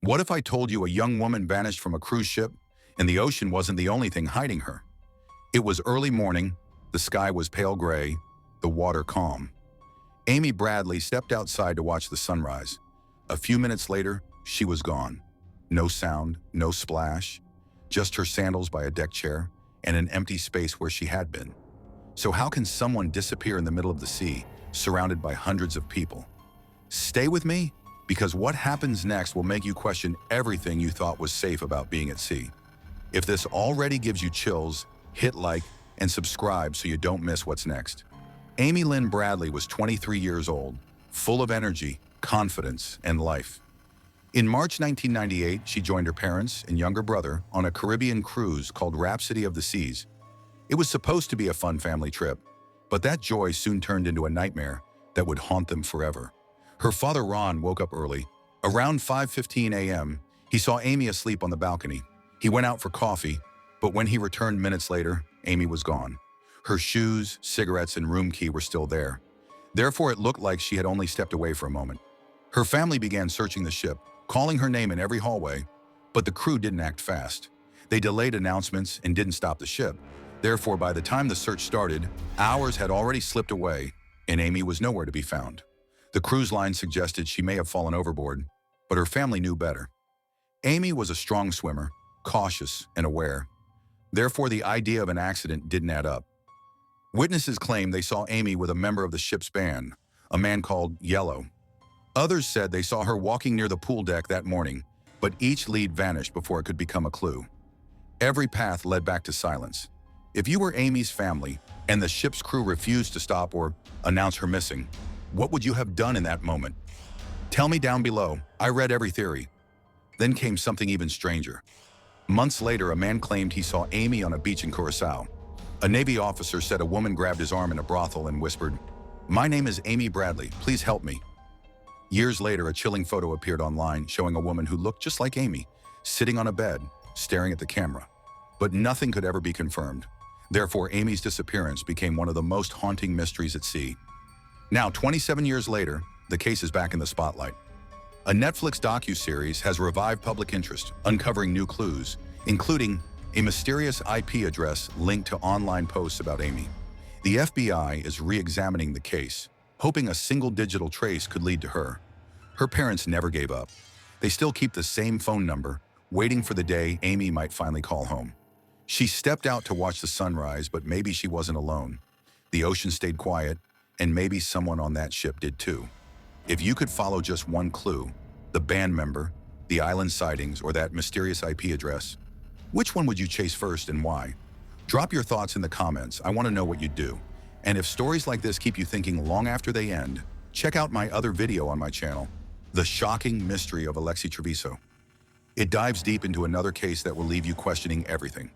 What if I told you a young woman vanished from a cruise ship and the ocean wasn't the only thing hiding her? It was early morning, the sky was pale gray, the water calm. Amy Bradley stepped outside to watch the sunrise. A few minutes later, she was gone. No sound, no splash, just her sandals by a deck chair and an empty space where she had been. So how can someone disappear in the middle of the sea, surrounded by hundreds of people? Stay with me, because what happens next will make you question everything you thought was safe about being at sea. If this already gives you chills, hit like and subscribe so you don't miss what's next. Amy Lynn Bradley was 23 years old, full of energy, confidence, and life. In March 1998, she joined her parents and younger brother on a Caribbean cruise called Rhapsody of the Seas. It was supposed to be a fun family trip, but that joy soon turned into a nightmare that would haunt them forever. Her father, Ron, woke up early. Around 5:15 a.m., he saw Amy asleep on the balcony. He went out for coffee, but when he returned minutes later, Amy was gone. Her shoes, cigarettes, and room key were still there. Therefore, it looked like she had only stepped away for a moment. Her family began searching the ship, calling her name in every hallway, but the crew didn't act fast. They delayed announcements and didn't stop the ship. Therefore, by the time the search started, hours had already slipped away, and Amy was nowhere to be found. The cruise line suggested she may have fallen overboard, but her family knew better. Amy was a strong swimmer, cautious and aware. Therefore, the idea of an accident didn't add up. Witnesses claimed they saw Amy with a member of the ship's band, a man called Yellow. Others said they saw her walking near the pool deck that morning, but each lead vanished before it could become a clue. Every path led back to silence. If you were Amy's family and the ship's crew refused to stop or announce her missing, what would you have done in that moment? Tell me down below. I read every theory. Then came something even stranger. Months later, a man claimed he saw Amy on a beach in Curacao. A Navy officer said a woman grabbed his arm in a brothel and whispered, "My name is Amy Bradley, please help me." Years later, a chilling photo appeared online showing a woman who looked just like Amy, sitting on a bed, staring at the camera. But nothing could ever be confirmed. Therefore, Amy's disappearance became one of the most haunting mysteries at sea. Now, 27 years later, the case is back in the spotlight. A Netflix docuseries has revived public interest, uncovering new clues, including a mysterious IP address linked to online posts about Amy. The FBI is re-examining the case, hoping a single digital trace could lead to her. Her parents never gave up. They still keep the same phone number, waiting for the day Amy might finally call home. She stepped out to watch the sunrise, but maybe she wasn't alone. The ocean stayed quiet, and maybe someone on that ship did too. If you could follow just one clue, the band member, the island sightings, or that mysterious IP address, which one would you chase first and why? Drop your thoughts in the comments. I want to know what you'd do. And if stories like this keep you thinking long after they end, check out my other video on my channel, The Shocking Mystery of Alexi Treviso. It dives deep into another case that will leave you questioning everything.